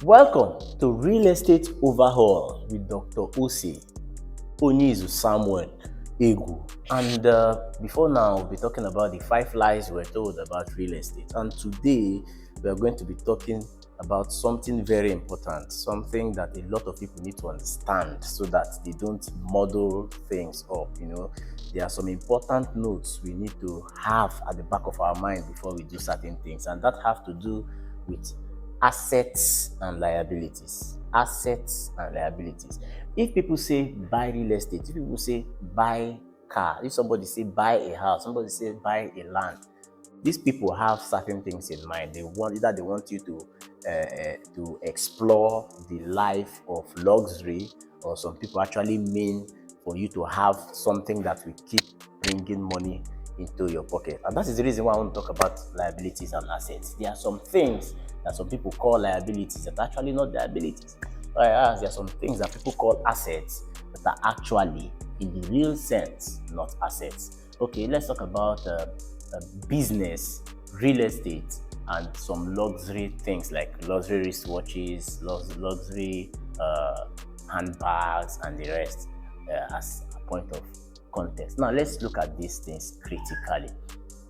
Welcome to Real Estate Overhaul with Dr. Ose Onyizu Samuel Egu. And before now, we'll be talking about the 5 lies we're told about real estate. And today, we are going to be talking about something very important, something that a lot of people need to understand so that they don't muddle things up. There are some important notes we need to have at the back of our mind before we do certain things, and that have to do with assets and liabilities. Assets and liabilities. If people say buy real estate, if people say buy car, if somebody say buy a house, somebody say buy a land, these people have certain things in mind. They want you to explore the life of luxury, or some people actually mean for you to have something that will keep bringing money into your pocket. And that is the reason why I want to talk about liabilities and assets. There are some things that some people call liabilities that are actually not liabilities. Whereas there are some things that people call assets that are actually, in the real sense, not assets. Okay, let's talk about business, real estate, and some luxury things like luxury wristwatches, luxury handbags, and the rest as a point of context. Now, let's look at these things critically.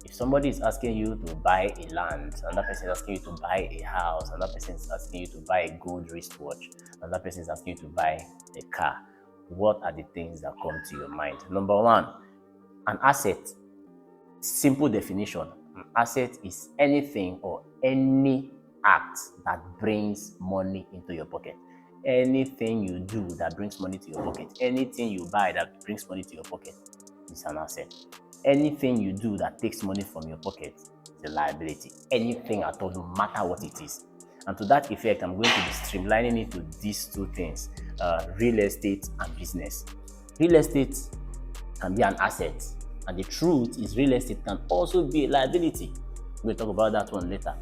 If somebody is asking you to buy a land, another person is asking you to buy a house, another person is asking you to buy a gold wristwatch, another person is asking you to buy a car, what are the things that come to your mind? Number one, an asset. Simple definition. An asset is anything or any act that brings money into your pocket. Anything you do that brings money to your pocket, anything you buy that brings money to your pocket is an asset. Anything you do that takes money from your pocket is a liability. Anything at all, no matter what it is. And to that effect, I'm going to be streamlining it to these two things, real estate and business. Real estate can be an asset, and the truth is real estate can also be a liability. We'll talk about that one later.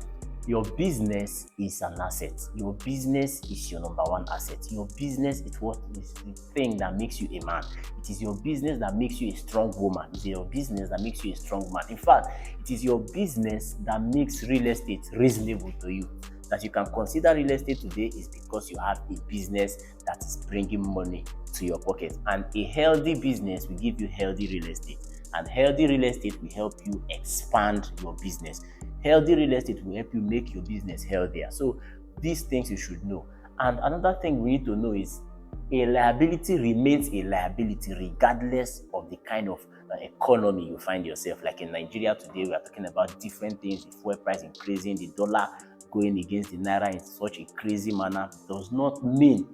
Your business is an asset. Your business is your number one asset. Your business is what is the thing that makes you a man. It is your business that makes you a strong woman. It is your business that makes you a strong man. In fact, it is your business that makes real estate reasonable to you. That you can consider real estate today is because you have a business that is bringing money to your pocket. And a healthy business will give you healthy real estate. And healthy real estate will help you expand your business. Healthy real estate will help you make your business healthier. So these things you should know. And another thing we need to know is a liability remains a liability regardless of the kind of economy you find yourself. Like in Nigeria today, we are talking about different things. The fuel price increasing, the dollar going against the naira in such a crazy manner does not mean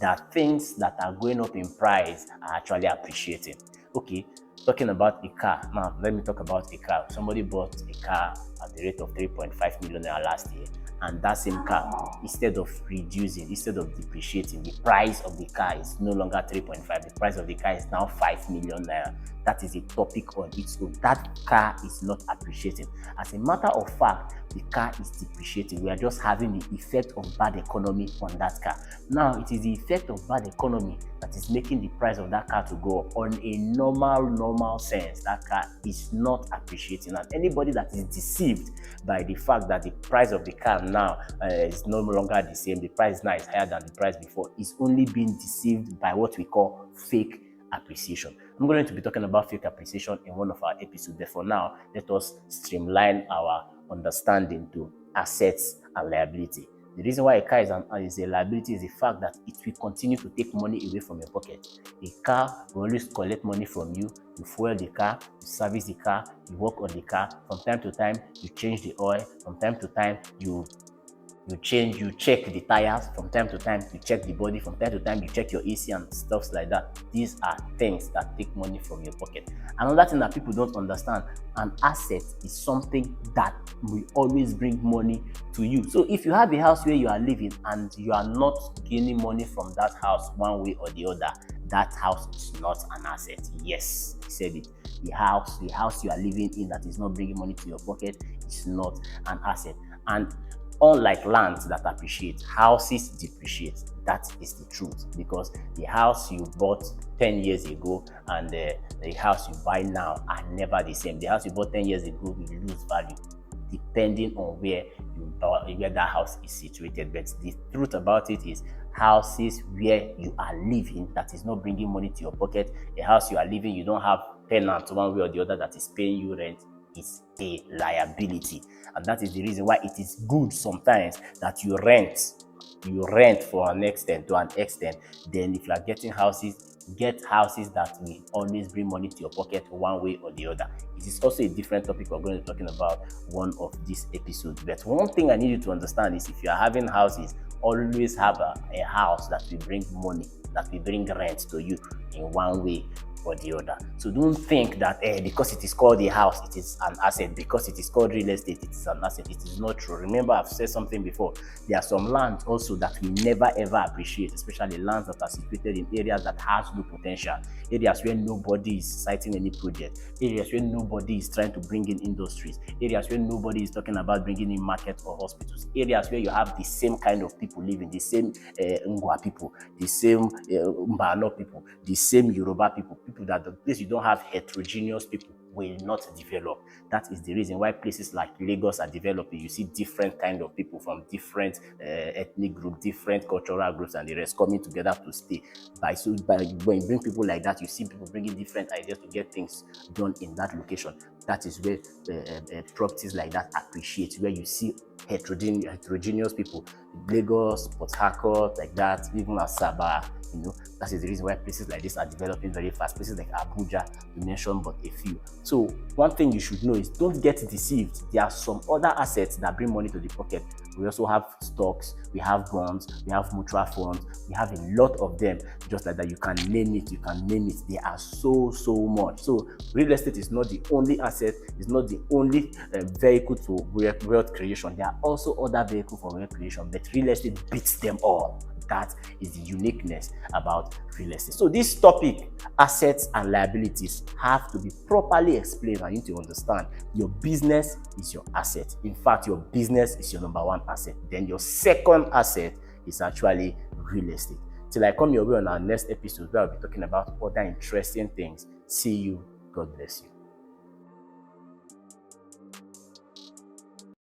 that things that are going up in price are actually appreciating. Okay, talking about a car. Now, let me talk about a car. Somebody bought a car at the rate of 3.5 million naira last year, and that same car, instead of depreciating, the price of the car is no longer 3.5. The price of the car is now 5 million naira. That is a topic on its own. That car is not appreciating. As a matter of fact, the car is depreciating. We are just having the effect of bad economy on that car. Now, it is the effect of bad economy that is making the price of that car to go up. On a normal sense, that car is not appreciating. And anybody that is deceived by the fact that the price of the car now is no longer the same, the price now is higher than the price before, is only being deceived by what we call fake appreciation. I'm going to be talking about fake appreciation in one of our episodes, but for now, let us streamline our understanding to assets and liability. The reason why a car is a liability is the fact that it will continue to take money away from your pocket. A car will always collect money from you. You fuel the car, you service the car, you work on the car. From time to time, you change the oil. From time to time, you check the tires. From time to time, you check the body. From time to time, you check your AC and stuff like that. These are things that take money from your pocket. Another thing that people don't understand, an asset is something that will always bring money to you. So if you have a house where you are living and you are not gaining money from that house one way or the other, that house is not an asset. Yes, I said it. The house you are living in that is not bringing money to your pocket is not an asset. And unlike lands that appreciate, houses depreciate. That is the truth, because the house you bought 10 years ago and the house you buy now are never the same. The house you bought 10 years ago will lose value. depending on where that house is situated. But the truth about it is, houses where you are living that is not bringing money to your pocket, a house you are living, you don't have tenant one way or the other that is paying you rent, is a liability. And that is the reason why it is good sometimes that you rent for an extent, to an extent. Then if you are getting houses, get houses that will always bring money to your pocket one way or the other. It is also a different topic we're going to be talking about one of these episodes. But one thing I need you to understand is, if you are having houses, always have a house that will bring money, that will bring rent to you in one way or the other. So don't think that because it is called a house, it is an asset. Because it is called real estate, it is an asset. It is not true. Remember, I've said something before. There are some lands also that we never ever appreciate, especially lands that are situated in areas that has no potential, areas where nobody is citing any project, areas where nobody is trying to bring in industries, areas where nobody is talking about bringing in markets or hospitals, areas where you have the same kind of people living, the same Ngwa people, the same Mbano people, the same Yoruba people that the place you don't have heterogeneous people will not develop. That is the reason why places like Lagos are developing. You see different kind of people from different ethnic groups, different cultural groups, and the rest coming together to stay. When you bring people like that, you see people bringing different ideas to get things done in that location. That is where properties like that appreciate, where you see heterogeneous people, Lagos, Port Harcourt, like that, even Asaba. That is the reason why places like this are developing very fast. Places like Abuja, we mentioned but a few. So one thing you should know is, don't get deceived. There are some other assets that bring money to the pocket. We also have stocks, we have bonds, we have mutual funds, we have a lot of them. Just like that, you can name it. There are so much. So real estate is not the only asset, it's not the only vehicle to wealth creation. There are also other vehicles for wealth creation, but real estate beats them all. That is the uniqueness about real estate. So this topic, assets and liabilities, have to be properly explained. I need to understand your business is your asset. In fact, your business is your number one asset. Then your second asset is actually real estate. Till I come your way on our next episode, where I'll be talking about other interesting things. See you. God bless you.